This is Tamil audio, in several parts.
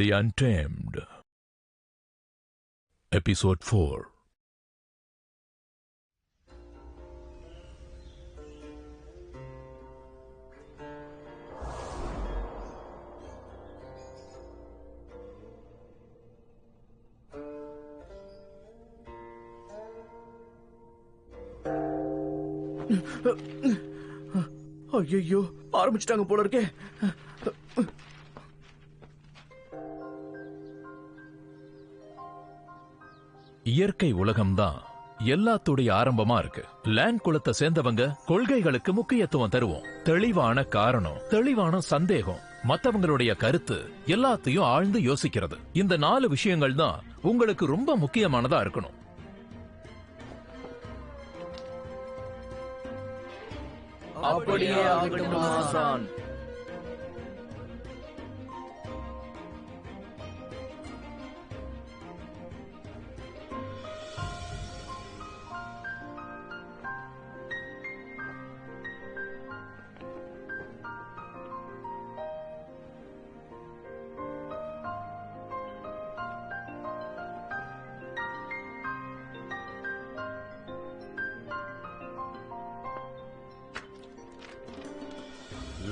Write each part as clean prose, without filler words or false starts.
The Untamed. Episode 4. ஐயோ, ஆரம்பிச்சிட்டாங்க போல இருக்கே. இயற்கை உலகம்தான் எல்லாத்துடைய ஆரம்பமா இருக்கு. லேண்ட் குலத்தை சேர்ந்தவங்க கொள்கைகளுக்கு முக்கியத்துவம் தருவோம். தெளிவான காரணம், தெளிவான சந்தேகம், மத்தவங்களுடைய கருத்து, எல்லாத்தையும் ஆழ்ந்து யோசிக்கிறது. இந்த 4 விஷயங்கள் தான் உங்களுக்கு ரொம்ப முக்கியமானதா இருக்கணும். அப்படியே ஆகட்டும் ஆசான்.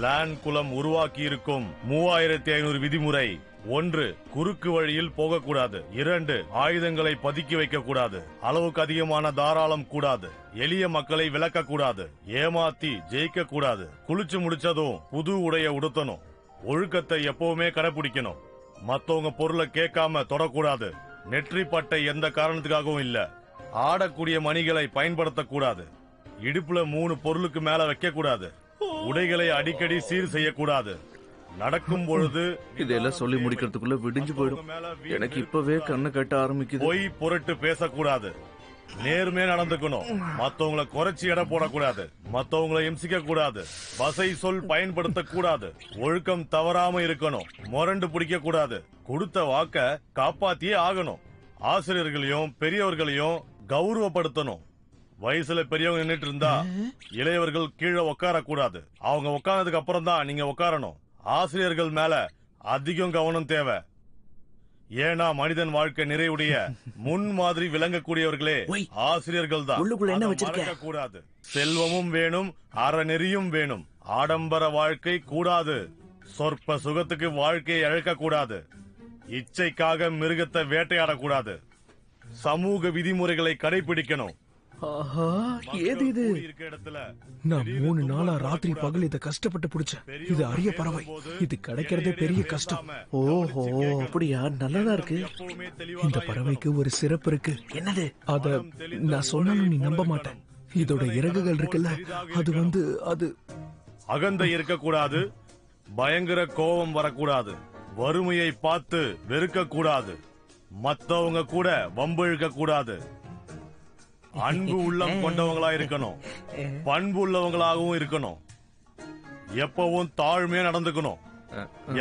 லேண்ட் குலம் உருவாக்கி இருக்கும் 3500 விதிமுறை. 1. குறுக்கு வழியில் போகக்கூடாது. 2. ஆயுதங்களை பதுக்கி வைக்க கூடாது. அளவுக்கு அதிகமான தாராளம் கூடாது. எளிய மக்களை விளக்க கூடாது. ஏமாத்தி ஜெயிக்க கூடாது. குளிச்சு முடிச்சதும் புது உடைய உடுத்தணும். ஒழுக்கத்தை எப்பவுமே கடைபிடிக்கணும். மத்தவங்க பொருளை கேட்காம தொடக்கூடாது. நெற்றி பட்டை எந்த காரணத்துக்காகவும் இல்ல. ஆடக்கூடிய மணிகளை பயன்படுத்தக்கூடாது. இடுப்புல 3 பொருளுக்கு மேல வைக்க கூடாது. உடைகளை அடிக்கடி சீர் செய்யக்கூடாது. நடக்கும் பொழுது இதெல்லாம் சொல்லி முடிக்கிறதுக்குள்ள விடிஞ்சு போயிடும். எனக்கு இப்பவே கண்ணு கட்ட ஆரம்பிக்குது. பொய் புரட்டு பேசக்கூடாது. நேர்மையா நடந்துக்கணும். மத்தவங்களை குறைச்சி எடை போடக்கூடாது. மத்தவங்களை இம்சிக்க கூடாது. வசை சொல் பயன்படுத்த கூடாது. ஒழுக்கம் தவறாம இருக்கணும். முரண்டு பிடிக்க கூடாது. கொடுத்த வாக்க காப்பாத்தியே ஆகணும். ஆசிரியர்களையும் பெரியவர்களையும் கௌரவப்படுத்தணும். வயசுல பெரியவங்க நின்றுட்டு இருந்தா இளையவர்கள் கீழே உட்கார கூடாது. அவங்க உட்கார்ந்ததுக்கு அப்புறம் தான் நீங்க உட்காரணும். ஆசிரியர்கள் மேல அதிகம் கவனம் தேவை. ஏன்னா மனிதன் வாழ்க்கை நிறைவுடைய முன் மாதிரி விளங்கக்கூடியவர்களே ஆசிரியர்கள் தான். கூடாது. செல்வமும் வேணும், அறநெறியும் வேணும். ஆடம்பர வாழ்க்கை கூடாது. சொற்ப சுகத்துக்கு வாழ்க்கையை அழைக்க கூடாது. இச்சைக்காக மிருகத்தை வேட்டையாடக்கூடாது. சமூக விதிமுறைகளை கடைபிடிக்கணும். ஏது இது? நான் 3 நாளா ராத்திரி பகல் இதை கஷ்டப்பட்டு பிடிச்சேன். இது அரிய பறவை. இது கிடைக்கிறதே பெரிய கஷ்டம். ஓஹோ, அப்படியா? நல்லதா இருக்கு. இந்த பறவைக்கு ஒரு சிறப்பு இருக்கு. என்னது? அத நான் சொன்னாலும் நீ நம்ப மாட்டேன். இதோட இறகுகள் இருக்குல்ல, அது அகந்தை இருக்கக்கூடாது. பயங்கர கோபம் வரக்கூடாது. வறுமையை பார்த்து வெறுக்க கூடாது. மத்தவங்க கூட வம்பிழுக்க கூடாது. அன்பு உள்ளம் கொண்டவங்களா இருக்கணும். பண்பு உள்ளவங்களாகவும் இருக்கணும். எப்பவும் தாழ்மையா நடந்துக்கணும்.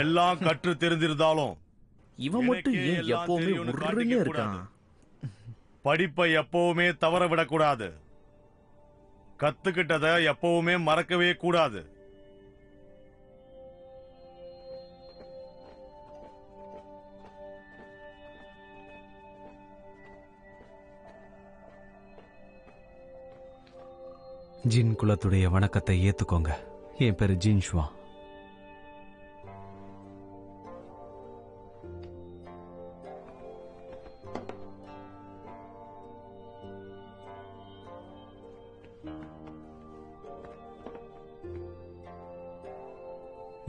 எல்லாம் கற்று தெரிஞ்சிருந்தாலும் இவன் மட்டும் ஏன் எப்பவுமே உருளையா இருக்கான்? படிப்பை எப்பவுமே தவற விடக்கூடாது. கத்துக்கிட்டத எப்பவுமே மறக்கவே கூடாது. ஜின் குலத்துடைய வணக்கத்தை ஏத்துக்கோங்க. என் பேரு ஜின் ஷுவா.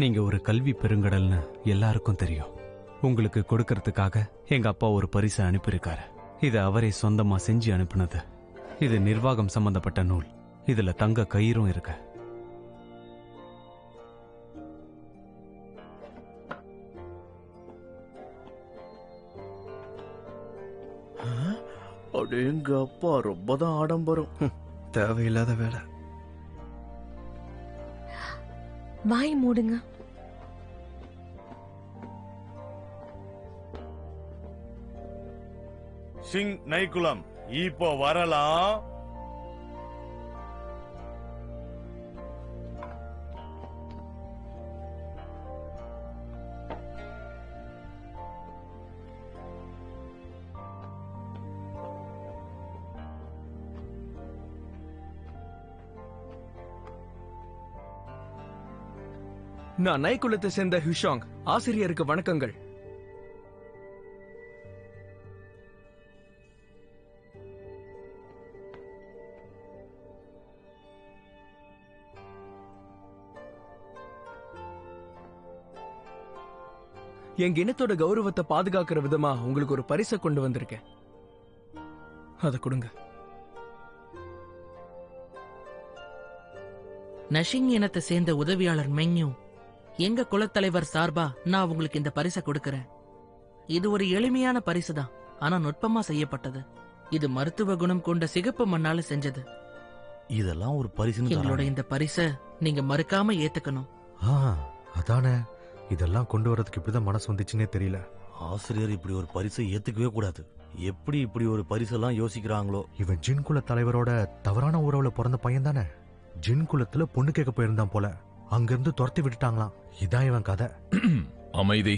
நீங்க ஒரு கல்வி பெருங்கடல்னு எல்லாருக்கும் தெரியும். உங்களுக்கு கொடுக்கறதுக்காக எங்க அப்பா ஒரு பரிசை அனுப்பியிருக்காரு. இது அவரே சொந்தமா செஞ்சு அனுப்புனது. இது நிர்வாகம் சம்பந்தப்பட்ட நூல். இதுல தங்க கயிறும் இருக்கு. எங்க அப்பா ரொம்பதான் ஆடம்பரம். தேவையில்லாத வேலை. வாய் மூடுங்க. சிங் நைக்குலம் இப்போ வரலாம். நான் நைக்குலத்தை சேர்ந்த ஹுஷாங். ஆசிரியருக்கு வணக்கங்கள். எங்க இனத்தோட கௌரவத்தை பாதுகாக்கிற விதமா உங்களுக்கு ஒரு பரிசை கொண்டு வந்திருக்கேன். அதை கொடுங்க. நஷிங் இனத்தை சேர்ந்த உதவியாளர் மெங்யூ, எங்க குலத்தலைவர் சார்பா நான் உங்களுக்கு இந்த பரிசை கொடுக்கறேன். இது ஒரு எளிமையான பரிசு தான், ஆனா நுட்பமா செய்யப்பட்டது. இது மருத்துவ குணம் கொண்ட சிகப்பு மண்ணால செஞ்சது. இதெல்லாம் ஒரு பரிசுன்னு எங்களோட தராங்க. இந்த பரிசை நீங்க மறுக்காம ஏத்துக்கணும். அதானே, இதெல்லாம் கொண்டு வரதுக்கு இப்படிதான் மனசு வந்துச்சுன்னே தெரியல. ஆசிரியர் இப்படி ஒரு பரிசை ஏத்துக்கவே கூடாது. எப்படி இப்படி ஒரு பரிசெல்லாம் யோசிக்கிறாங்களோ. இவன் ஜின் குல தலைவரோட தவறான உறவுல பிறந்த பையன் தானே. ஜின் குலத்துல பொண்ணு கேட்க போயிருந்தான் போல. அங்கிருந்து துரத்தி விட்டுட்டாங்களாம். இதான் இவன் கதை. அமைதி.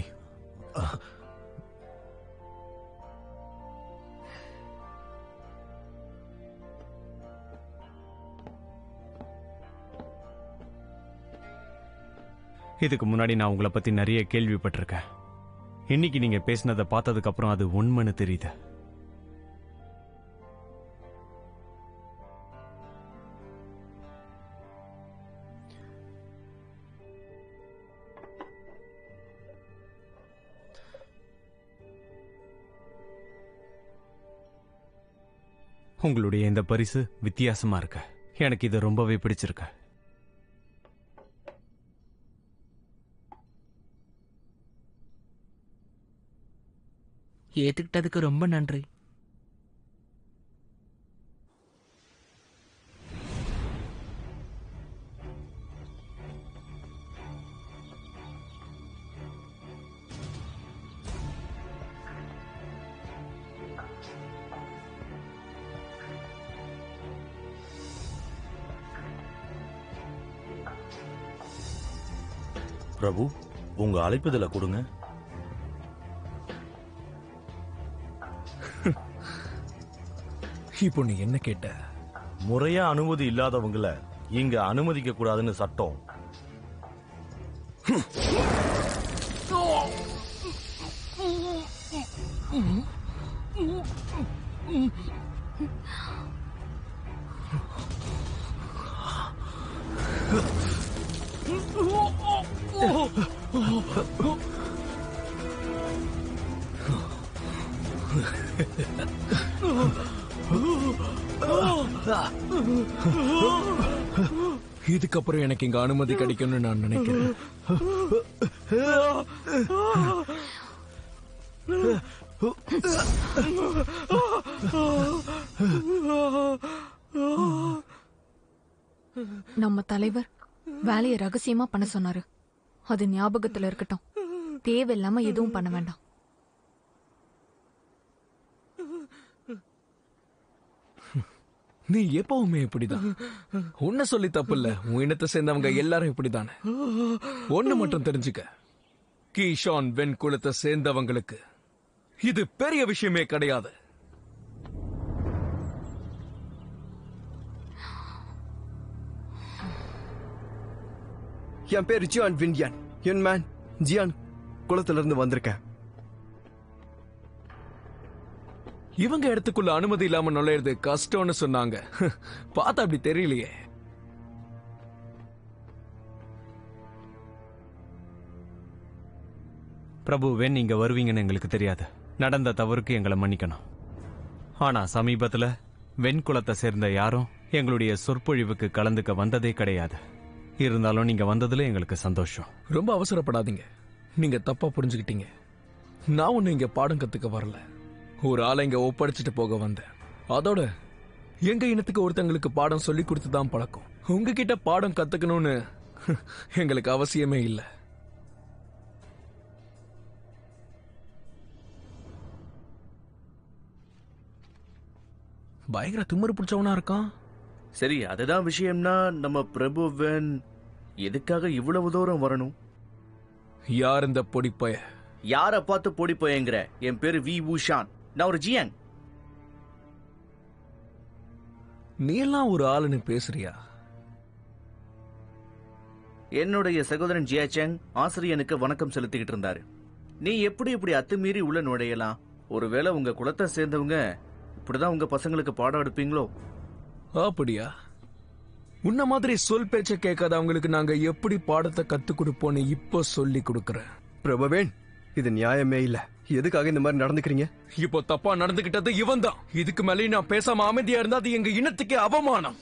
இதுக்கு முன்னாடி நான் உங்களை பத்தி நிறைய கேள்விப்பட்டிருக்கேன். இன்னைக்கு நீங்க பேசினதை பார்த்ததுக்கு அப்புறம் அது உண்மைன்னு தெரியுது. உங்களுடைய இந்த பரிசு வித்தியாசமா இருக்கு. எனக்கு இது ரொம்பவே பிடிச்சிருக்கு. ஏத்துக்கிட்டதுக்கு ரொம்ப நன்றி. பிரபு, உங்க அழைப்புதல கொடுங்க. இப்போ நீ என்ன கேட்ட? முறையா அனுமதி இல்லாதவங்கள இங்க அனுமதிக்க கூடாதுன்னு சட்டம். இதுக்கப்புறம் எனக்கு இங்க அனுமதி கிடைக்கும்னு நான் நினைக்கிறேன். நம்ம தலைவர் வேலையை ரகசியமா பண்ண சொன்னாரு. அது ஞாபகத்துல இருக்கட்டும். தேவையில்லாம எதுவும் பண்ண வேண்டாம். நீ எப்பவுமே இப்படிதான். உன்ன சொல்லி தப்பு இல்ல. உன் இனத்தை சேர்ந்தவங்க எல்லாரும் இப்படிதானே. ஒண்ணு மட்டும் தெரிஞ்சுக்க, கீஷான் வென் குலத்தை சேர்ந்தவங்களுக்கு இது பெரிய விஷயமே கிடையாது. என் பேரு ஜியான் வின்யான். என் மேன் ஜியான் குளத்துல இருந்து வந்திருக்கேன். இவங்க இடத்துக்குள்ள அனுமதி இல்லாம நுழையிறது கஷ்டம்னு சொன்னாங்க. பார்த்தா அப்படி தெரியலையே. பிரபு, வென் இங்க வருவீங்கன்னு எங்களுக்கு தெரியாது. நடந்த தவறுக்கு எங்களை மன்னிக்கணும். ஆனா சமீபத்துல வெண் குலத்தை சேர்ந்த யாரும் எங்களுடைய சொற்பொழிவுக்கு கலந்துக்க வந்ததே கிடையாது. இருந்தாலும் நீங்க வந்ததுல எங்களுக்கு சந்தோஷம். ரொம்ப அவசரப்படாதீங்க. நீங்க தப்பா புரிஞ்சுக்கிட்டீங்க. நான் ஒண்ணு இங்க பாடம் கத்துக்க வரல. ஒரு ஆளை இங்க ஒப்படைச்சிட்டு போக வந்தேன். அதோட எங்க இனத்துக்கு ஒருத்தங்களுக்கு பாடம் சொல்லி கொடுத்துதான் பழக்கம். உங்ககிட்ட பாடம் கத்துக்கணும்னு எங்களுக்கு அவசியமே இல்லை. பயங்கர திமிரு பிடிச்சவனா இருக்கான். சரி, அதுதான் விஷயம்னா நம்ம பிரபுவன் எதுக்காக இவ்வளவு தூரம் வரணும்? யார் இந்த பொடிப்பய? யார பார்த்து பொடி போயங்கிற? என் பேரு வி ஊஷான். நான் ஒரு ஜியாங். நீ எல்லாம் ஒரு ஆளுன்னு பேசுறியா? என்னுடைய சகோதரன் ஜியாச்சங் ஆசிரியனுக்கு வணக்கம் செலுத்திக்கிட்டு இருந்தாரு. நீ எப்படி இப்படி அத்துமீறி உள்ள நுழையலாம்? ஒருவேளை உங்க குலத்தை சேர்ந்தவங்க இப்படிதான் உங்க பசங்களுக்கு பாடம் எடுப்பீங்களோ? அப்படியா? உன்ன மாதிரி சொல் பேச்ச கேட்காத அவங்களுக்கு நாங்க எப்படி பாடத்தை கத்து கொடுப்போம்னு இப்போ சொல்லி கொடுக்கறேன். பிரபுவேன், இது நியாயமே இல்ல. எதுக்காக இந்த மாதிரி நடந்துக்கிறீங்க? இப்போ தப்பா நடந்துகிட்டது இவன் தான். இதுக்கு மேலே நான் பேசாம அமைதியா இருந்தா அது எங்க இனத்துக்கே அவமானம்.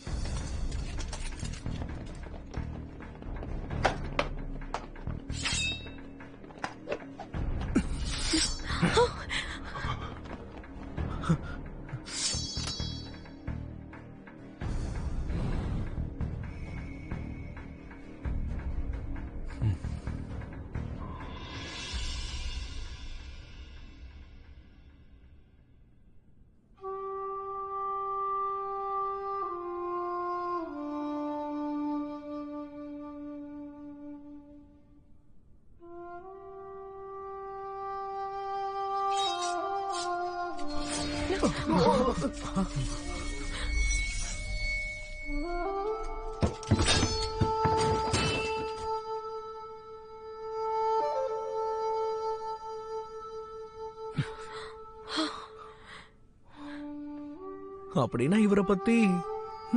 அப்படின்னா இவரை பத்தி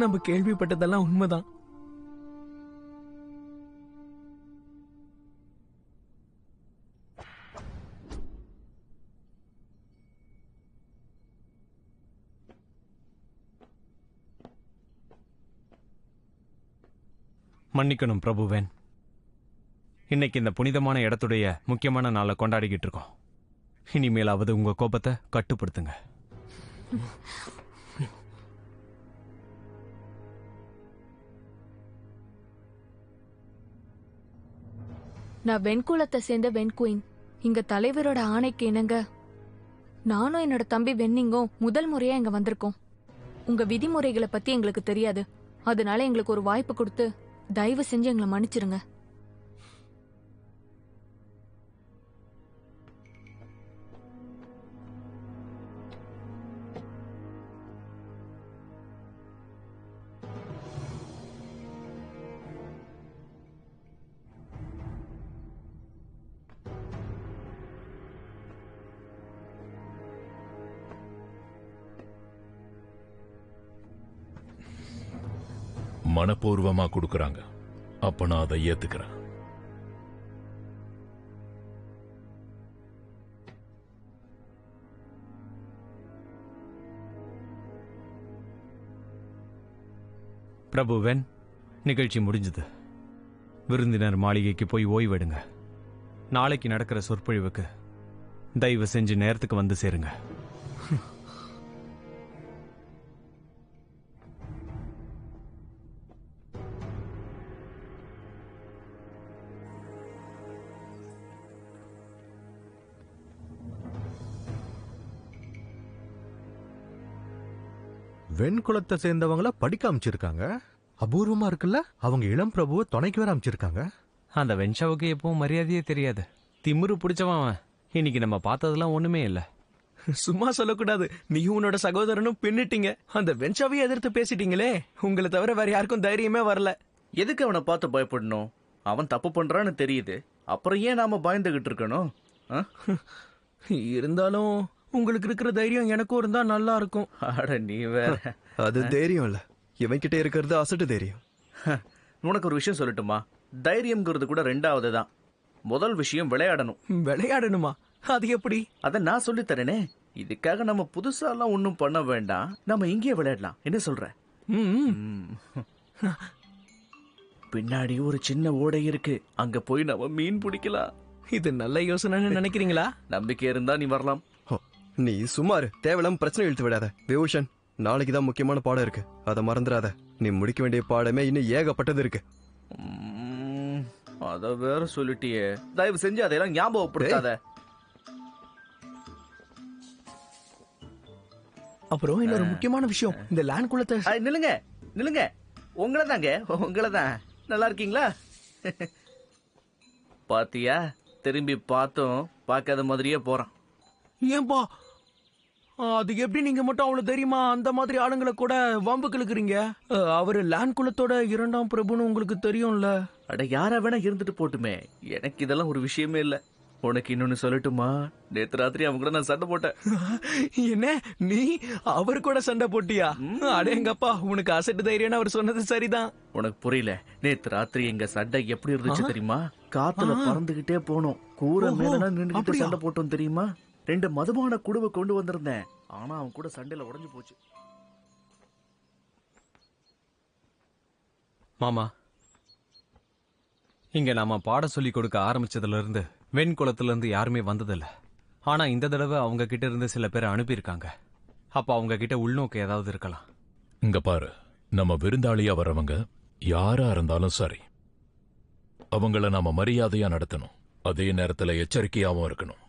நம்ம கேள்விப்பட்டதெல்லாம் உண்மைதான். மன்னிக்கணும் பிரபுவேன். இன்னைக்கு இந்த புனிதமான இடத்துடைய முக்கியமான நாளை கொண்டாடிக்கிட்டு இருக்கோம். இனிமேலாவது உங்க கோபத்தை கட்டுப்படுத்துங்க. நான் வெண்குலத்தை சேர்ந்த வெண்குயின். இங்க தலைவரோட ஆணைக்கு இணங்க நானும் என்னோட தம்பி வெண்ணிங்கும் முதல் முறையா இங்க வந்திருக்கோம். உங்க விதிமுறைகளை பத்தி எங்களுக்கு தெரியாது. அதனால எங்களுக்கு ஒரு வாய்ப்பு கொடுத்து தயவு செஞ்சு எங்களை மன்னிச்சிருங்க. மனப்பூர்வமா கொடுக்கறாங்க. அப்ப நான் அதை ஏத்துக்கிறேன். பிரபுவேன், நிகழ்ச்சி முடிஞ்சது. விருந்தினர் மாளிகைக்கு போய் ஓய்வெடுங்க. நாளைக்கு நடக்கிற சொற்பொழிவுக்கு தயவு செஞ்சு நேரத்துக்கு வந்து சேருங்க. வெண்குலத்தை சேர்ந்தவங்கள படிக்க அமைச்சிருக்காங்க. அபூர்வமா இருக்குல்ல? அவங்க இளம் பிரபுவை துணைக்கு வேற அமைச்சிருக்காங்க. அந்த வெண்ஷாவுக்கு எப்பவும் மரியாதையே தெரியாது. திமிரு பிடிச்சவன் அவன். இன்னைக்கு நம்ம பார்த்ததெல்லாம் ஒண்ணுமே இல்ல. சும்மா சொல்லக்கூடாது. நீயும் உன்னோட சகோதரனும் பின்னிட்டீங்க. அந்த வெண்சாவையே எதிர்த்து பேசிட்டீங்களே. உங்களை தவிர வேற யாருக்கும் தைரியமே வரல. எதுக்கு அவனை பார்த்து பயப்படணும்? அவன் தப்பு பண்றான்னு தெரியுது. அப்புறம் ஏன் நாம பயந்துகிட்டு இருக்கணும்? இருந்தாலும் உங்களுக்கு இருக்கிற தைரியம் எனக்கும் இருந்தா நல்லா இருக்கும். அட நீ வேற. அது தைரியம் இல்ல, இவன்கிட்ட இருக்கிறது அசட்டு தைரியம். உனக்கு ஒரு விஷயம் சொல்லட்டுமா? தைரியம்ங்கிறது கூட ரெண்டாவது தான். முதல் விஷயம் விளையாடணும். விளையாடணுமா? அது எப்படி? அத நான் சொல்லித்தரேனே. இதுக்காக நம்ம புதுசாலாம் ஒன்னும் பண்ண வேண்டாம். நம்ம இங்கேயே விளையாடலாம். என்ன சொல்ற? பின்னாடி ஒரு சின்ன ஓடை இருக்கு. அங்க போய் நம்ம மீன் பிடிக்கலாம். இது நல்ல யோசனைன்னு நினைக்கிறீங்களா? நம்பிக்கை இருந்தா நீ வரலாம். நீ சுமாரு தேவையில்லாம பிரச்சனை இழுத்து விடாத விபூஷன். நாளைக்கு தான் முக்கியமான பாடம் இருக்கு, அதை மறந்துடாத. நீ முடிக்க வேண்டிய பாடமே இன்னும் ஏகப்பட்டது இருக்கு. அத வேற சொல்லிட்டியே. தயவு செஞ்சு அதையெல்லாம் ஞாபகப்படுத்தாத. அப்புறம் இன்னொரு முக்கியமான விஷயம், இந்த லேண்ட் குளத்தை. நில்லுங்க நில்லுங்க, உங்களை தாங்க, உங்களை தான். நல்லா இருக்கீங்களா? பாத்தியா, திரும்பி பார்த்தோம் பார்க்காத மாதிரியே போறான். ஏன்பா அது எப்படி நீங்க மட்டும் அவ்வளவு தெரியுமா அந்த மாதிரி ஆளுங்களை கூட வம்புக்கு இழுக்கிறீங்க? அவரு லேண்ட் குலத்தோட 2ஆம் பிரபுன்னு உங்களுக்கு தெரியும்ல. அட யாரா வேணா இருந்துட்டு போட்டுமே, எனக்கு இதெல்லாம் ஒரு விஷயமே இல்ல. உனக்கு இன்னொன்னு சொல்லட்டுமா? நேத்து ராத்திரி அவங்க கூட நான் சண்டை போட்டேன். என்ன நீ அவரு கூட சண்டை போட்டியா? அடேங்கப்பா, உனக்கு அசட்டு தைரியம்னு அவர் சொன்னது சரிதான். உனக்கு புரியல. நேத்து ராத்திரி எங்க சண்டை எப்படி இருந்துச்சு தெரியுமா? காத்துல பறந்துகிட்டே போனோம், கூரை மேல நின்னுகிட்டு சண்டை போட்டோம் தெரியுமா? 2 மதுபான குடுவை கொண்டு வந்திருந்தேன், ஆனா அவன் கூட சண்டையில உடைஞ்சு போச்சு. மாமா, இங்க நாம பாடம் சொல்லி கொடுக்க ஆரம்பிச்சதுல இருந்து வெண்குளத்துல இருந்து யாருமே வந்ததில்ல. ஆனா இந்த தடவை அவங்க கிட்ட இருந்து சில பேரை அனுப்பியிருக்காங்க. அப்ப அவங்க கிட்ட உள்நோக்கு ஏதாவது இருக்கலாம். இங்க பாரு, நம்ம விருந்தாளியா வர்றவங்க யாரா இருந்தாலும் சரி, அவங்கள நாம மரியாதையா நடத்தணும். அதே நேரத்துல எச்சரிக்கையாவும் இருக்கணும்.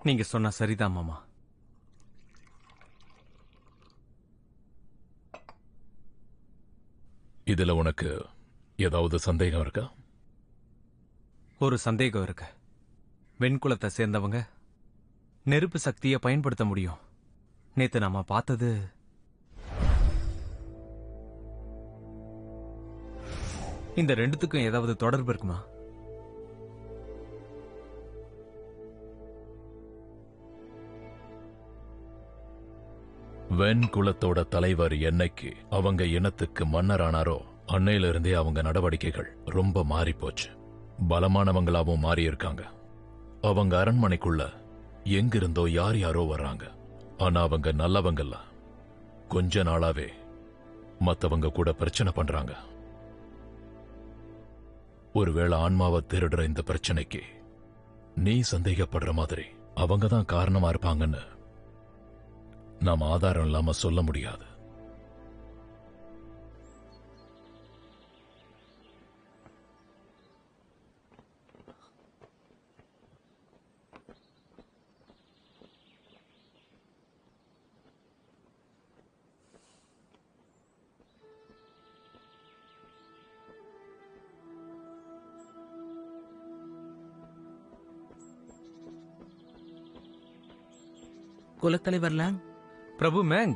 நீங்க சொன்னா சரிதான் மாமா. இதுல உனக்கு ஏதாவது சந்தேகம் இருக்கா? ஒரு சந்தேகம் இருக்கு. வெண்குலத்தை சேர்ந்தவங்க நெருப்பு சக்தியை பயன்படுத்த முடியும். நேத்து நாம பார்த்தது இந்த ரெண்டுத்துக்கும் ஏதாவது தொடர்பு இருக்குமா? வெண் குலத்தோட தலைவர் என்னைக்கு அவங்க இனத்துக்கு மன்னரானாரோ அன்னையில இருந்தே அவங்க நடவடிக்கைகள் ரொம்ப மாறி போச்சு. பலமானவங்களாவும் மாறி இருக்காங்க. அவங்க அரண்மனைக்குள்ள எங்கிருந்தோ யார் யாரோ வர்றாங்க. ஆனா அவங்க நல்லவங்கல்ல. கொஞ்ச நாளாவே மத்தவங்க கூட பிரச்சனை பண்றாங்க. ஒருவேளை ஆன்மாவை திருடுற இந்த பிரச்சனைக்கு நீ சந்தேகப்படுற மாதிரி அவங்க தான் காரணமா இருப்பாங்கன்னு நாம் ஆதாரம் இல்லாம சொல்ல முடியாது. குலத்தலைவர் லாங். பிரபு மேங்,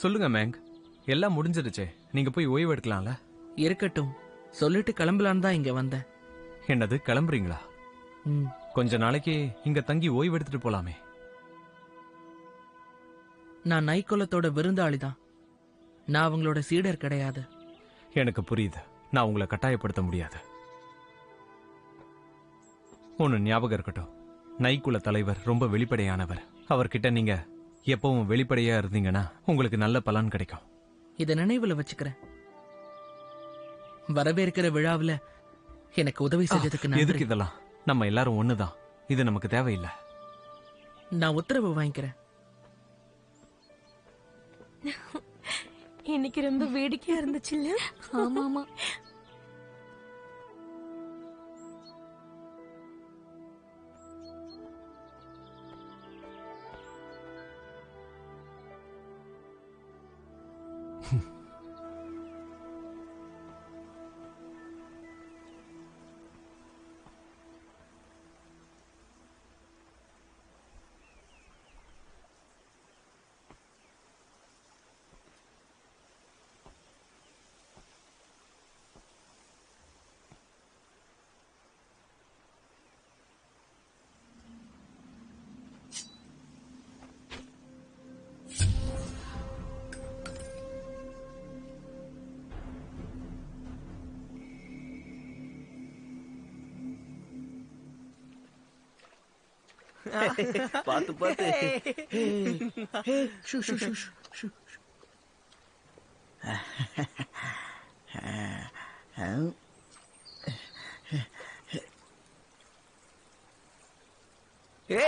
சொல்லுங்க மேங். எல்லாம் முடிஞ்சிருச்சே, நீங்க போய் ஓய்வு எடுக்கலாம்ல? இருக்கட்டும், சொல்லிட்டு கிளம்பலான்னு தான் இங்க வந்தேன். என்னது, கிளம்புறீங்களா? கொஞ்ச நாளைக்கு இங்க தங்கி ஓய்வு எடுத்துட்டு போலாமே. நான் நைக்குலத்தோட விருந்தாளி தான், நான் அவங்களோட சீடர் கிடையாது. எனக்கு புரியுது, நான் உங்களை கட்டாயப்படுத்த முடியாது. ஒன்னு ஞாபகம் இருக்கட்டும், நைக்குல தலைவர் ரொம்ப வெளிப்படையானவர். அவர்கிட்ட நீங்க எப்பவும் வெளிப்படையா இருந்தீங்கன்னா உங்களுக்கு நல்ல பலன் கிடைக்கும். இத நினைவுல வச்சுக்கிறேன். வரவேற்கிற விழாவில் எனக்கு உதவி செஞ்சதுக்கு நன்றி. எதுக்கு இதெல்லாம்? நம்ம எல்லாரும் ஒண்ணுதான், இது நமக்கு தேவையில்லை. நான் உத்தரவு வாங்கிக்கிறேன். இன்னைக்கு ரொம்ப வேடிக்கையா இருந்துச்சு இல்ல? ஆமா ஆமா. பாத்து பாத்து.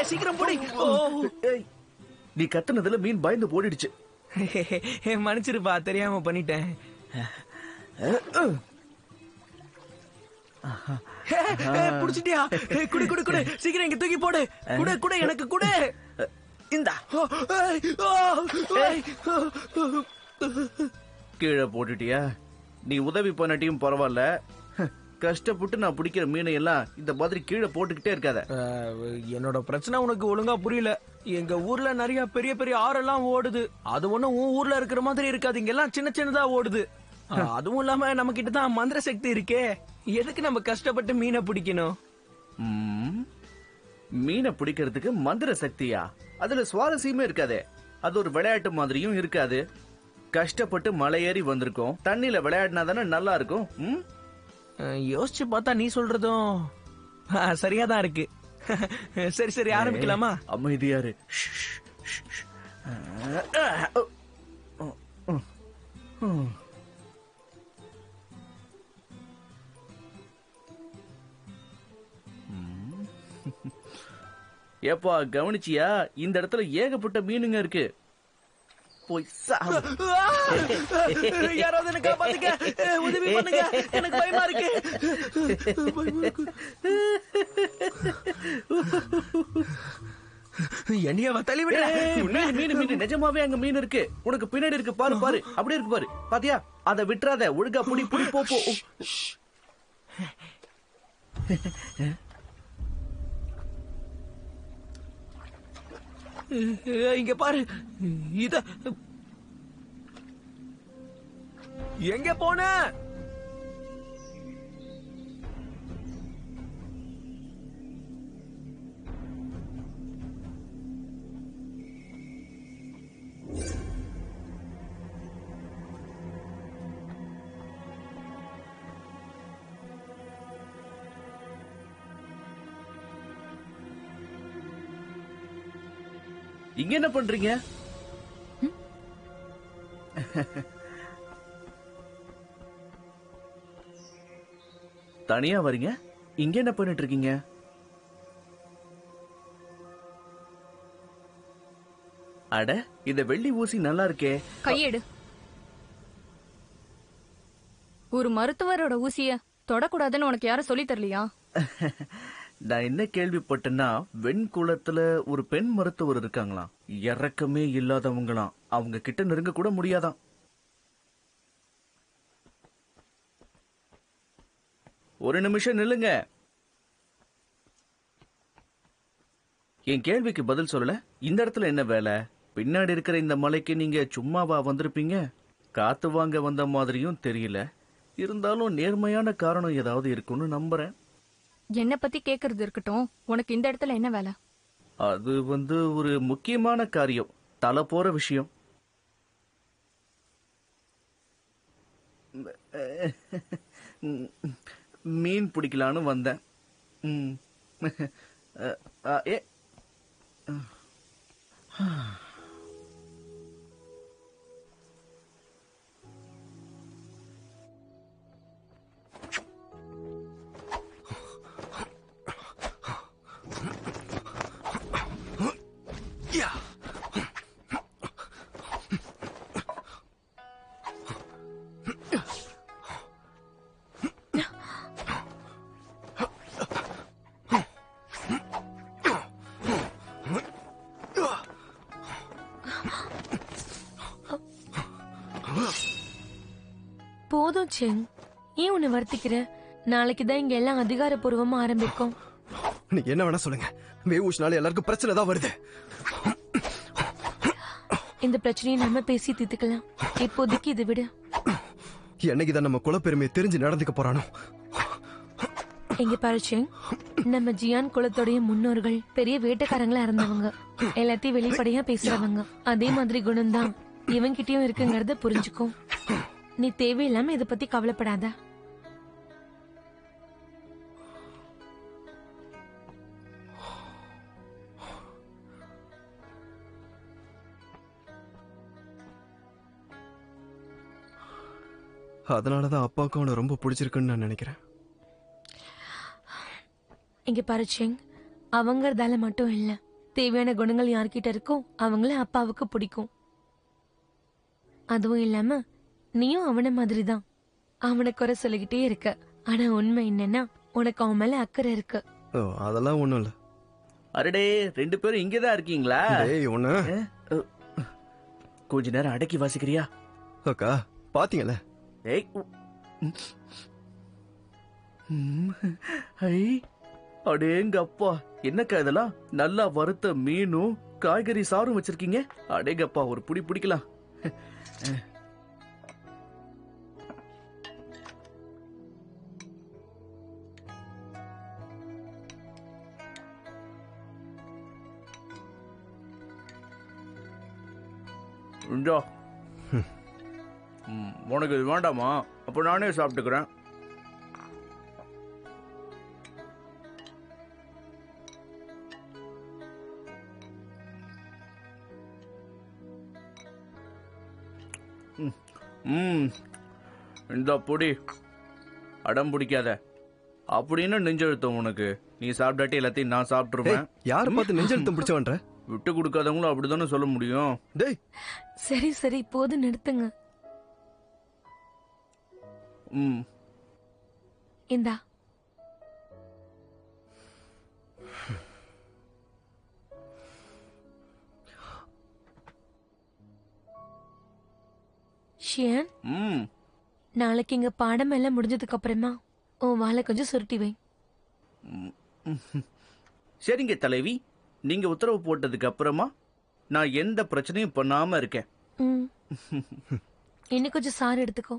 சீக்கிரம் போடி. நீ கத்துனதுல மீன் பயந்து போடிடுச்சு. மன்னிச்சிருப்பா, தெரியாம பண்ணிட்டேன். புடிச்சிட்டியா? குடு குடு குடு, சீக்கிரம் இங்க தூக்கி போடு. குடு குடு, எனக்கு குடு. இந்தா கீழே போட்டுட்டியா? நீ உதவி பண்ணட்டியும் பரவாயில்ல, கஷ்டப்பட்டு நான் பிடிக்கிற மீனை எல்லாம் இந்த மாதிரி கீழே போட்டுக்கிட்டே இருக்காத. என்னோட பிரச்சனை உனக்கு ஒழுங்கா புரியல. எங்க ஊர்ல நிறைய பெரிய பெரிய ஆறெல்லாம் ஓடுது. அது ஒண்ணும் உன் ஊர்ல இருக்கிற மாதிரி இருக்காது. இங்க எல்லாம் சின்ன சின்னதா ஓடுது. அதுவும் இல்லாம நம்ம கிட்ட தான் மந்திர சக்தி இருக்கே. எதுக்கு நம்ம கஷ்டப்பட்டு மீனை பிடிக்கணும்? மீனை பிடிக்கிறதுக்கு மந்திர சக்தியா? அதுல சுவாரஸ்யமே இருக்காதே. அது ஒரு விளையாட்டு மாதிரியும் இருக்காது. கஷ்டப்பட்டு மலை ஏறி வந்திருக்கோம், தண்ணியில விளையாடினா தானே நல்லா இருக்கும். யோசிச்சு பார்த்தா நீ சொல்றதும் சரியாதான் இருக்கு. சரி சரி ஆரம்பிக்கலாமா? அமைதியாரு. ஏப்பா கவனிச்சியா? இந்த இடத்துல ஏகப்பட்ட மீனுங்க இருக்கு. போய் யாராவது எனக்கு காப்பாத்துங்க, உதவி பண்ணுங்க, எனக்கு பயமா இருக்கு. என்னையவா தள்ளி விட? மீன் மீன் நிஜமாவே அங்க மீன் இருக்கு. உனக்கு பின்னாடி இருக்கு பாரு, பாரு. அப்படியே இருக்கு பாரு. பாத்தியா? அத விட்டுறாத. ஒழுங்கா புடி புடி போ போ. இங்க பாரு. இத எங்க போன? இங்க என்ன பண்றீங்க? தனியா வரீங்க? இங்க என்ன பண்ணிட்டு இருக்கீங்க? அட, இந்த வெள்ளி ஊசி நல்லா இருக்கே. கையெடு. ஒரு மருத்துவரோட ஊசிய தொடக்கூடாதுன்னு உனக்கு யாரும் சொல்லி தரலையா? நான் என்ன கேள்விப்பட்டேன்னா, வெண்குளத்துல ஒரு பெண் மருத்துவர் இருக்காங்களாம். இறக்கமே இல்லாதவங்களாம். அவங்க கிட்ட நெருங்க கூட முடியாதாம். ஒரு நிமிஷம் நில்லுங்க. என் கேள்விக்கு பதில் சொல்லல. இந்த இடத்துல என்ன வேலை? பின்னாடி இருக்கிற இந்த மலைக்கு நீங்க சும்மாவா வந்திருப்பீங்க? காத்து வாங்க வந்த மாதிரியும் தெரியல. இருந்தாலும் நேர்மையான காரணம் ஏதாவது இருக்குன்னு நம்புறேன். என்ன பத்தி கேக்குறது இருக்கட்டும், உனக்கு இந்த இடத்துல என்ன வேலை? அது ஒரு முக்கியமான காரியம். தலை போற விஷயம். மீன் பிடிக்கலான்னு வந்தேன். போதும் செங், ஏன் உன்னை வருத்திக்கிற? நாளைக்குதான் இங்க எல்லாம் அதிகாரப்பூர்வமா ஆரம்பிக்கும். நீங்க என்ன வேணா சொல்லுங்க, வேவூஷ்னால எல்லாருக்கும் பிரச்சனை தான் வருது. இந்த பிரச்சனையை நம்ம பேசி தீர்த்துக்கலாம். இப்போதைக்கு இதை விடு. என்னைக்குதான் நம்ம குலப்பெருமையை தெரிஞ்சு நடந்துக்க போறானோ. எங்க பாரு செங், நம்ம ஜியான் குலத்தோடைய முன்னோர்கள் பெரிய வேட்டைக்காரங்களா இருந்தவங்க. எல்லாத்தையும் வெளிப்படையா பேசுறவங்க. அதே மாதிரி குணம் தான் இவங்கிட்டயும் இருக்குங்கறத புரிஞ்சுக்கும். நீ தேவையில்லாம இத பத்தி கவலைப்படாத. அதனாலதான் அப்பாவுக்கு அவனை ரொம்ப பிடிச்சிருக்குன்னு நான் நினைக்கிறேன். இங்க பாரு செங், அவங்கறதால மட்டும் இல்ல, தேவையான குணங்கள் யார்கிட்ட இருக்கோ அவங்கள அப்பாவுக்கு பிடிக்கும். அதுவும் இல்லாம நீயும் அவன மாதிரிதான். அவனை குறை சொல்லிக்கிட்டே இருக்க. ஆனா உண்மை என்னன்னா, உனக்கு அவன் மேல அக்கறை இருக்கு. அதெல்லாம் ஒண்ணும் இல்ல. அரடே, ரெண்டு பேரும் இங்கதான் இருக்கீங்களா? கொஞ்ச நேரம் அடக்கி வாசிக்கிறியா? அக்கா பாத்தீங்களா? ஐ அடேங்கப்பா, என்னக்கா இதெல்லாம்? நல்லா வறுத்த மீனும் காய்கறி சாரும் வச்சிருக்கீங்க. அடேங்கப்பா, ஒரு புடி பிடிக்கலாம். உனக்கு இது வேண்டாமா? அப்ப நானே சாப்பிட்டுக்கிறேன். இந்த பொடி அடம் பிடிக்காத அப்படின்னு நெஞ்செழுத்தம் உனக்கு. நீ சாப்பிட்டாட்டி எல்லாத்தையும் நான் சாப்பிட்டுருவேன். யாரை பார்த்து நெஞ்செழுத்தம் பிடிச்சவன்ற? விட்டு கொடுக்காதவங்களும் அப்படிதானே சொல்ல முடியும். டேய் சரி சரி போது நிறுத்துங்க. இந்தா ஷியான், நாளைக்கு இங்க பாடம் எல்லாம் முடிஞ்சதுக்கு அப்புறமா உன் வாழை கொஞ்சம் சுருட்டி வை. சரிங்க தலைவி, நீங்க உத்தரவு போட்டதுக்கு அப்புறமா நான் எந்த பிரச்சனையும் பண்ணாம இருக்கேன். இன்னும் கொஞ்சம் சாறு எடுத்துக்கோ.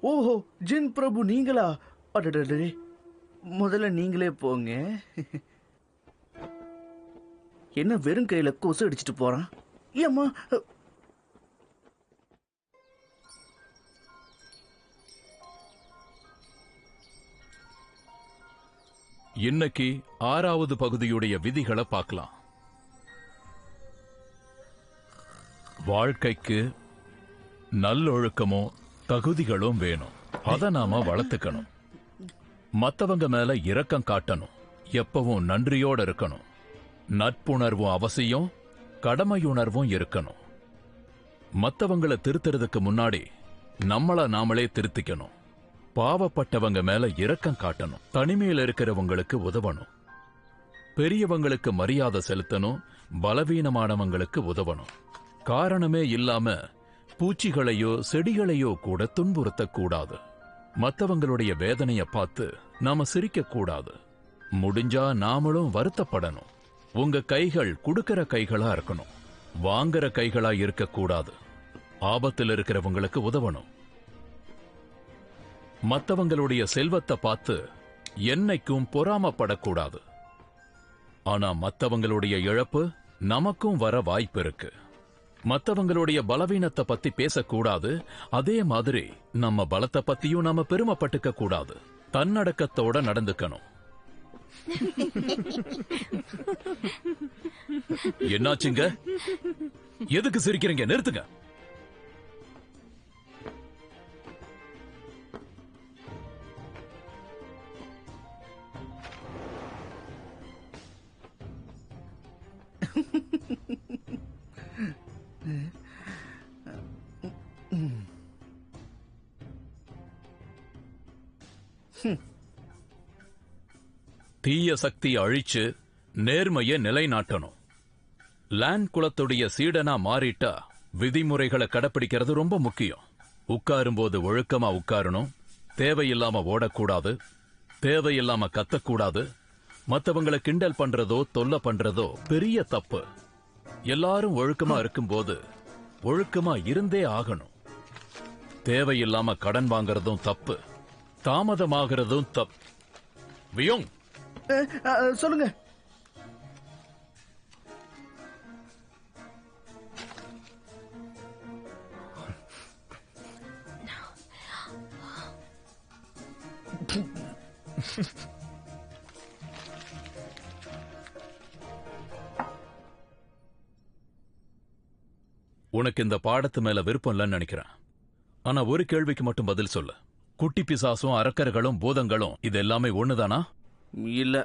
ஓஹோ, ஜின் பிரபு நீங்களா? அடடே, முதல்ல நீங்களே போங்க. என்ன வெறும் கையில கொசு அடிச்சிட்டு போறான்? ஏம்மா, இன்னைக்கு 6வது பகுதியுடைய விதிகளை பார்க்கலாம். வாழ்க்கைக்கு நல்லொழுக்கமும் தகுதிகளும் வேணும். அத நாம வளர்த்துக்கணும். மத்தவங்க மேல இரக்கம் காட்டணும். எப்பவும் நன்றியோட இருக்கணும். நட்புணர்வும் அவசியம், கடமையுணர்வும் இருக்கணும். மத்தவங்களை திருத்துறதுக்கு முன்னாடி நம்மள நாமளே திருத்திக்கணும். பாவப்பட்டவங்க மேல இரக்கம் காட்டணும். தனிமையில இருக்கிறவங்களுக்கு உதவணும். பெரியவங்களுக்கு மரியாதை செலுத்தணும். பலவீனமானவங்களுக்கு உதவணும். காரணமே இல்லாம பூச்சிகளையோ செடிகளையோ கூட துன்புறுத்தக்கூடாது. மத்தவங்களுடைய வேதனைய பார்த்து நாம சிரிக்க கூடாது. முடிஞ்சா நாமளும் வருத்தப்படணும். உங்க கைகள் கொடுக்கிற கைகளா இருக்கணும், வாங்குற கைகளா இருக்கக்கூடாது. ஆபத்தில் இருக்கிறவங்களுக்கு உதவணும். மத்தவங்களுடைய செல்வத்தை பார்த்து என்னைக்கும் பொறாமப்படக்கூடாது. ஆனா மத்தவங்களுடைய இழப்பு நமக்கும் வர வாய்ப்பு இருக்கு. மத்தவங்களுடைய பலவீனத்தை பத்தி பேசக்கூடாது. அதே மாதிரி நம்ம பலத்தை பத்தியும் நாம பெருமைப்பட்டுக்க கூடாது. தன்னடக்கத்தோட நடந்துக்கணும். என்னாச்சுங்க? எதுக்கு சிரிக்கிறீங்க? நிறுத்துங்க. தீய சக்தி அழிச்சு நேர்மையை நிலைநாட்டணும். லேண்ட் குலத்துடைய சீடனா மாறிட்டா விதிமுறைகளை கடைப்பிடிக்கிறது ரொம்ப முக்கியம். உட்காரும்போது ஒழுக்கமா உட்காரணும். தேவையில்லாம ஓடக்கூடாது. தேவையில்லாம கத்தக்கூடாது. மத்தவங்களை கிண்டல் பண்றதோ தொல்லை பண்றதோ பெரிய தப்பு. எல்லாரும் ஒழுக்கமா இருக்கும்போது ஒழுக்கமா இருந்தே ஆகணும். தேவையில்லாம கடன் வாங்கறதும் தப்பு. தாமதமாகிறதும் தப்பு. வியோங், சொல்லுங்க. உனக்கு இந்த பாடத்து மேல விருப்பம் இல்லைன்னு நினைக்கிறேன். ஆனா ஒரு கேள்விக்கு மட்டும் பதில் சொல்லு. குட்டி பிசாசும் அரக்கர்களும் பூதங்களும் இது எல்லாமே ஒண்ணுதானா? இல்ல.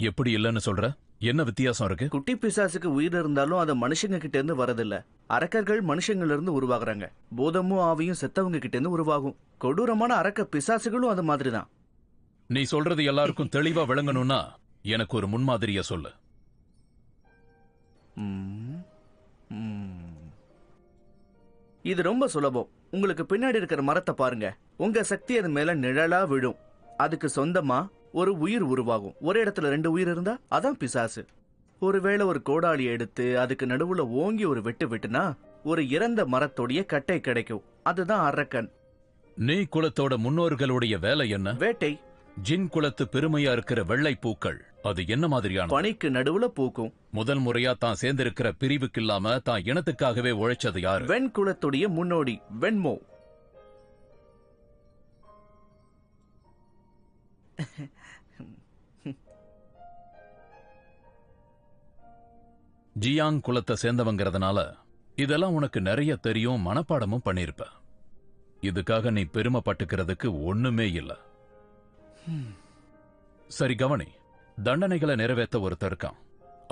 எப்படி இல்லன்னு சொல்ற? என்ன வித்தியாசம் இருக்கு? குட்டி பிசாசுக்கு உயிர் இருந்தாலும் அது மனுஷங்க கிட்ட இருந்து வரதில்ல. அரக்கர்கள் மனுஷங்கள்ல இருந்து உருவாகுறாங்க. பூதமும் ஆவியும் செத்தவங்க கிட்ட இருந்து உருவாகும். கொடூரமான அரக்க பிசாசுகளும் அது மாதிரிதான். நீ சொல்றது எல்லாருக்கும் தெளிவா விளங்கணும்னா எனக்கு ஒரு முன்மாதிரிய சொல்லு. இது ரொம்ப சுலபம். உங்களுக்கு பின்னாடி இருக்கிற மரத்தை பாருங்க. உங்க சக்தி அது மேல நிழலா விழும். அதுக்கு சொந்தமா ஒரு உயிர் உருவாகும். ஒரு இடத்துல 2 உயிர் இருந்தா அதான் பிசாசு. ஒருவேளை ஒரு கோடாலி எடுத்து அதுக்கு நடுவுல ஓங்கி ஒரு வெட்டு வெட்டுனா ஒரு இறந்த மரத்தோடைய கட்டை கிடைக்கும். அதுதான் அரக்கன். நீ குலத்தோட முன்னோர்களுடைய வேலை என்ன? வேட்டை. ஜின் குலத்து பெருமையா இருக்கிற வெள்ளை பூக்கள் அது என்ன மாதிரியான? பனிக்கு நடுவுல பூக்கும். முதல் முறையா தான் சேர்ந்திருக்கிற பிரிவுக்கு இல்லாம தான் இனத்துக்காகவே உழைச்சது யாரு? வெண் குலத்துடைய முன்னோடி வெண்மோ. ஜியாங் குலத்தை சேர்ந்தவங்கிறதுனால இதெல்லாம் உனக்கு நிறைய தெரியும், மனப்பாடமும் பண்ணிருப்ப. இதுக்காக நீ பெருமைப்பட்டுக்கிறதுக்கு ஒண்ணுமே இல்ல. சரி கவனி, தண்டனைகளை நிறைவேற்ற ஒருத்தர் இருக்கான்.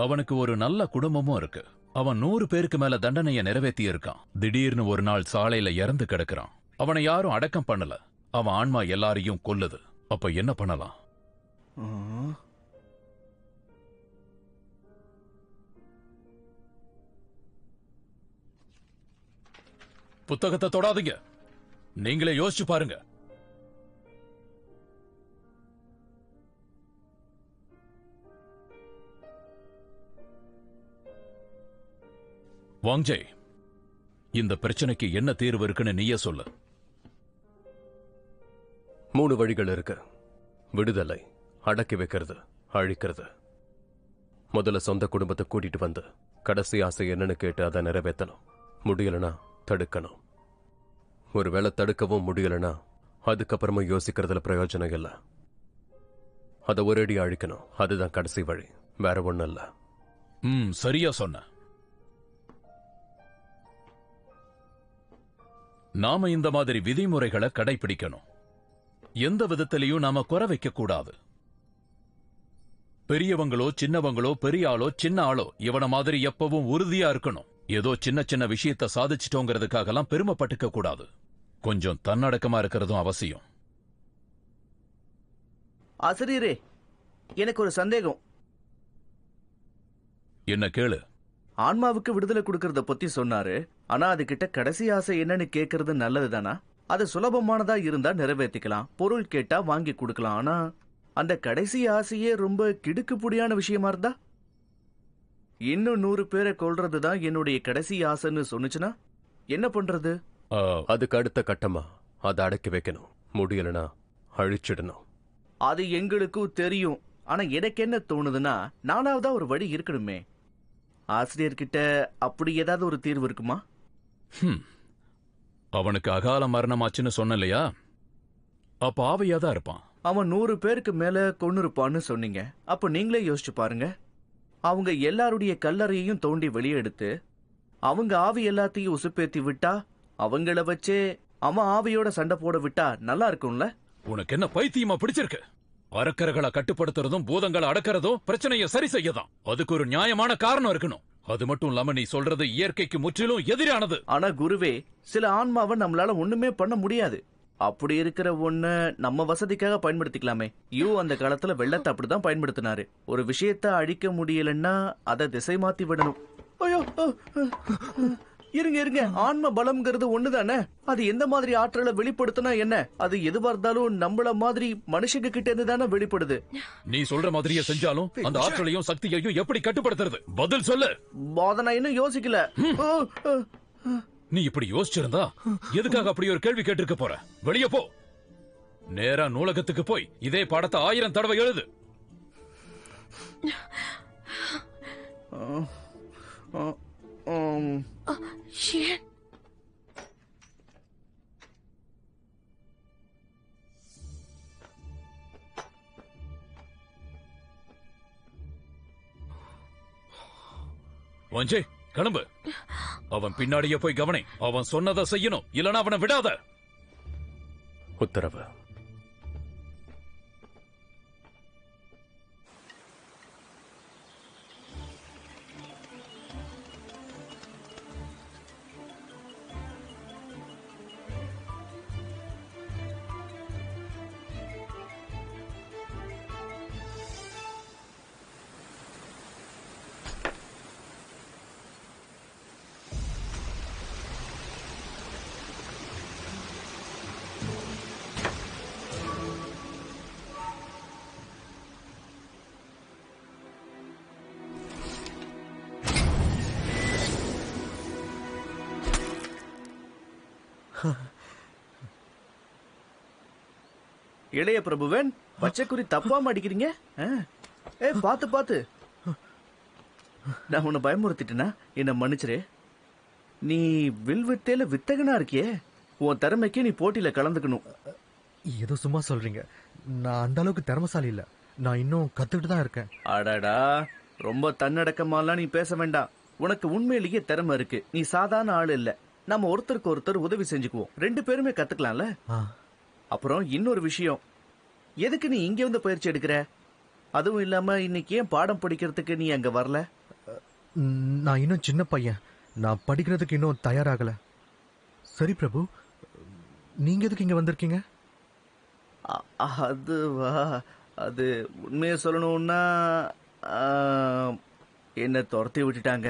அவனுக்கு ஒரு நல்ல குடும்பமும் இருக்கு. அவன் 100 பேருக்கு மேல தண்டனையை நிறைவேற்றி இருக்கான். திடீர்னு ஒரு நாள் சாலையில இறந்து கிடக்குறான். அவனை யாரும் அடக்கம் பண்ணல. அவன் ஆன்மா எல்லாரையும் கொல்லுது. அப்ப என்ன பண்ணலாம்? புத்தகத்தை தொடாதீங்க. நீங்களே யோசிச்சு பாருங்க. வாங்ஜே, இந்த பிரச்சனைக்கு என்ன தீர்வு இருக்குன்னு நீயே சொல்லு. 3 வழிகள் இருக்கு. விடுதலை, அடக்கி வைக்கிறது, அழிக்கிறது. முதல்ல சொந்த குடும்பத்தை கூட்டிட்டு வந்து கடைசி ஆசை என்னன்னு கேட்டு அதை நிறைவேற்றணும். முடியலனா தடுக்கணும். ஒருவேளை தடுக்கவும் முடியலனா அதுக்கப்புறமா யோசிக்கிறதுல பிரயோஜனம் இல்லை. அதை ஒரேடி அழிக்கணும். அதுதான் கடைசி வழி, வேற ஒண்ணும் இல்ல. சரியா சொன்ன. நாம இந்த மாதிரி விதிமுறைகளை கடைபிடிக்கணும். எந்த விதத்திலையும் நாம குறை வைக்க கூடாது. பெரியவங்களோ சின்னவங்களோ, பெரிய ஆளோ சின்ன ஆளோ இவன மாதிரி எப்பவும் உறுதியா இருக்கணும். ஏதோ சின்ன சின்ன விஷயத்தை சாதிச்சிட்டோங்கிறதுக்காகலாம் பெருமைப்பட்டுக்க கூடாது. கொஞ்சம் தன்னடக்கமா இருக்கிறதும் அவசியம். ஆசிரியரே, எனக்கு ஒரு சந்தேகம். என்ன கேளு. ஆன்மாவுக்கு விடுதலை கொடுக்கறத பத்தி சொன்னாரு. ஆனா அதுகிட்ட கடைசி ஆசை என்னன்னு கேக்குறது நல்லதுதானா? அது சுலபமானதா இருந்தா நிறைவேற்றிக்கலாம். பொருள் கேட்டா வாங்கி கொடுக்கலாம். ஆனா அந்த கடைசி ஆசையே ரொம்ப கிடுக்குப்புடியான விஷயமா இருந்தா, இன்னும் 100 பேரை கொல்றதுதான் என்னுடைய கடைசி ஆசைன்னு சொன்னுச்சுன்னா என்ன பண்றது? அதுக்கு அடுத்த கட்டமா அதை அடக்கி வைக்கணும். முடியலனா அழிச்சிடணும். அது எங்களுக்கும் தெரியும். ஆனா எனக்கு என்ன தோணுதுன்னா, 4வதா ஒரு வழி இருக்கணுமே. ஆசிரியர்கிட்ட அப்படி ஏதாவது ஒரு தீர்வு இருக்குமா? அவனுக்கு அகால மரணமாச்சுன்னு சொன்னலையா? அப்ப ஆவையாதான் இருப்பான். அவன் 100 பேருக்கு மேல கொன்னிருப்பான்னு சொன்னீங்க. அப்ப நீங்களே யோசிச்சு பாருங்க. அவங்க எல்லாருடைய கல்லறையையும் தோண்டி வெளியே எடுத்து அவங்க ஆவி எல்லாத்தையும் உசுப்பேத்தி விட்டா, அவங்கள வச்சே அவன் ஆவியோட சண்டை போட விட்டா நல்லா இருக்கும்ல? உனக்கு என்ன பைத்தியமா பிடிச்சிருக்கு? அரக்கர்களை கட்டுப்படுத்துறதும் பூதங்களை அடக்கிறதும் பிரச்சனையை சரி செய்யதான். அதுக்கு ஒரு நியாயமான காரணம் இருக்கணும். அது மட்டும் இல்லாம நீ சொல்றது இயற்கைக்கு முற்றிலும் எதிரானது. ஆனா குருவே, சில ஆன்மாவை நம்மளால ஒண்ணுமே பண்ண முடியாது. அப்படி இருக்கிற ஒண்ண நம்ம வசதிக்காக பயன்படுத்திக்கலாமே. அந்த காலத்துல வெள்ளத்தை அப்படிதான் பயன்படுத்தினாரு. ஒரு விஷயத்த அழிக்க முடியலன்னா அதை திசை மாத்தி விடணும். ஐயோ, இருங்க. ஆன்ம பலம்ங்கிறது ஒண்ணுதானே. அது எந்த மாதிரி ஆற்றலை வெளிப்படுத்தினா என்ன? அது எதுவா இருந்தாலும் நம்மள மாதிரி மனுஷங்க கிட்ட இருந்து தானே வெளிப்படுது. நீ சொல்ற மாதிரியே செஞ்சாலும் அந்த ஆற்றலையும் சக்தியையும் எப்படி கட்டுப்படுத்துறது? பதில் சொல்லு. நான் இன்னும் யோசிக்கல. நீ இப்படி யோசிச்சிருந்தா எதுக்காக அப்படி ஒரு கேள்வி கேட்டிருக்க போற? வெளியே போ. நேரா நூலகத்துக்கு போய் இதே பாடத்தை 1000 தடவை எழுது. ஷியன், வஞ்சே கிளம்பு. அவன் பின்னாடியே போய் கவனி. அவன் சொன்னதை செய்யணும், இல்லனா அவனை விடாத. உத்தரவு. இளைய பிரபுவன், பச்சைக்குறி தப்பாம அடிக்கிறீங்க. பாத்து பாத்து. நான் உன்னை பயமுறுத்திட்டேனா? என்ன மன்னிச்சிரு. நீ வில்வித்தையில வித்தகனா இருக்கியே, உன் திறமைக்கு நீ போட்டியில கலந்துக்கணும். ஏதோ சும்மா சொல்றீங்க. நான் அந்த அளவுக்கு திறமசாலி இல்ல. நான் இன்னும் கத்துக்கிட்டு தான் இருக்கேன். அடடா, ரொம்ப தன்னடக்கமாலாம் நீ பேச வேண்டாம். உனக்கு உண்மையிலேயே திறமை இருக்கு. நீ சாதாரண ஆள் இல்ல. நம்ம ஒருத்தருக்கு ஒருத்தர் உதவி செஞ்சுக்குவோம். 2 பேருமே கத்துக்கலாம்ல. அப்புறம் இன்னொரு விஷயம், எதுக்கு நீ இங்க வந்து பயிற்சி எடுக்கிற? அதுவும் இல்லாம இன்னைக்கு ஏன் பாடம் படிக்கிறதுக்கு நீ அங்க வரல? நான் இன்னும் சின்ன பையன். நான் படிக்கிறதுக்கு இன்னும் தயாராகல. சரி பிரபு, நீங்க எதுக்கு இங்க வந்திருக்கீங்க? அதுவா, அது உண்மையை சொல்லணும்னா என்ன துரத்தி விட்டுட்டாங்க.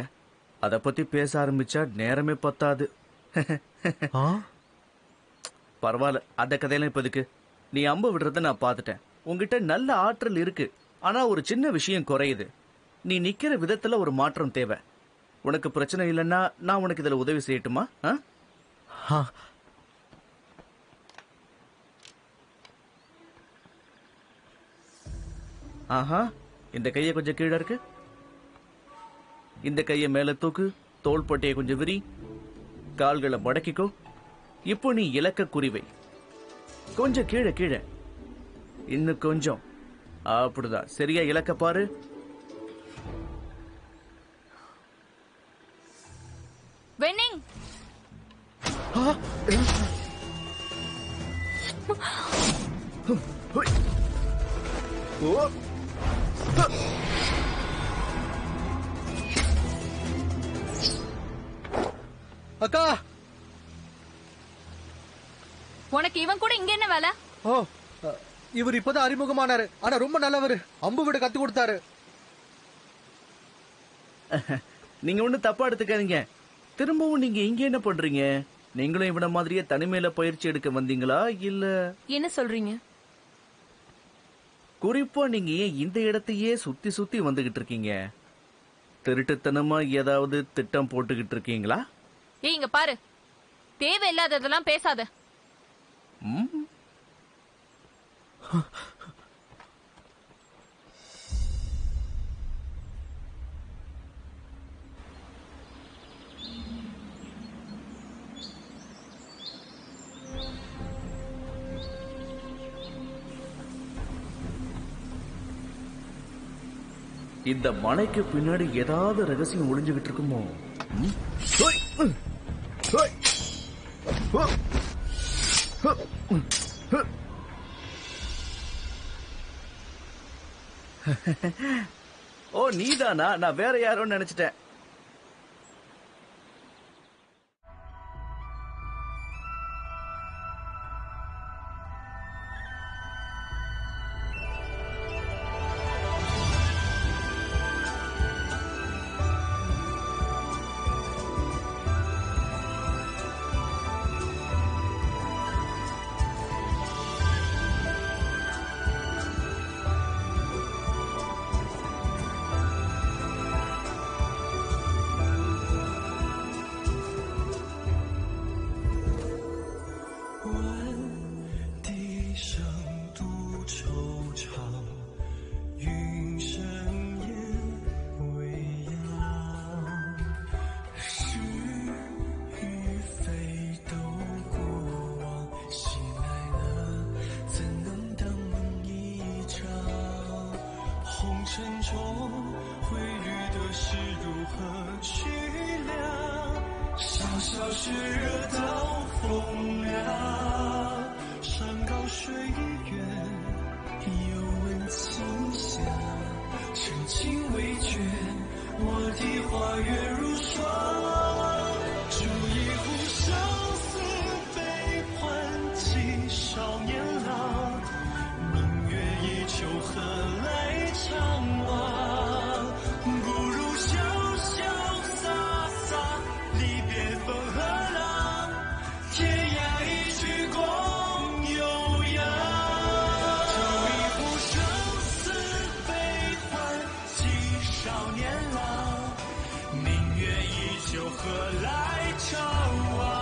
அத பத்தி பேச ஆரம்பிச்சா நேரமே பத்தாது. பரவாயில்ல, அந்த கதையெல்லாம் இப்ப எதுக்கு? நீ அம்பு விடுறத நான் பார்த்துட்டேன். உங்ககிட்ட நல்ல ஆற்றல் இருக்கு. ஆனா ஒரு சின்ன விஷயம் குறையுது. நீ நிக்கிற விதத்துல ஒரு மாற்றம் தேவை. உனக்கு பிரச்சனை இல்லைன்னா நான் உனக்கு இதுல உதவி செய்யட்டுமா? ஆஹா, இந்த கையை கொஞ்சம் கீழே இருக்கு. இந்த கையை மேல தூக்கு. தோள்பட்டையை கொஞ்சம் விரி. கால்களை மடக்கிக்கோ. இப்போ நீ இலக்க குறிவை. கொஞ்சம் கீழே கீழே. இன்னும் கொஞ்சம். அப்படிதான். சரியா இலக்க பாரு. வென்னிங். அக்கா, உனக்கு இவன் கூட இங்க என்ன வேலை? இவர் இப்பதான் அறிமுகமானாரு. ஆனா ரொம்ப நல்லவர். அம்பு விட கத்து கொடுத்தாரு. நீங்க ஒண்ணு தப்பா எடுத்துக்காதீங்க. திரும்பவும் நீங்க இங்க என்ன பண்றீங்க? நீங்களும் இவன மாதிரியே தனிமையில பயிற்சி எடுக்க வந்தீங்களா இல்ல? என்ன சொல்றீங்க? குறிப்பா நீங்க ஏன் இந்த இடத்தையே சுத்தி சுத்தி வந்துகிட்டு இருக்கீங்க? திருட்டுத்தனமா ஏதாவது திட்டம் போட்டுக்கிட்டு இருக்கீங்களா? இங்க பாரு, தேவையில்லாததெல்லாம் பேசாத. இந்த மலைக்கு பின்னாடி ஏதாவது ரகசியம் ஒளிஞ்சுகிட்டு இருக்குமோ? ஓ, நீதானா? நான் வேற யாரோன்னு நினைச்சிட்டேன். 沉重，会遇的事如何去量？小小雪热到风凉，山高水远，又闻清香。深情未倦，我的花月如霜。煮一壶相思悲欢寄少年郎，明月依旧何来长望？不如潇潇洒洒，离别风和浪，天涯一曲共悠扬。煮一壶生死悲欢寄少年郎，明月依旧何来长望？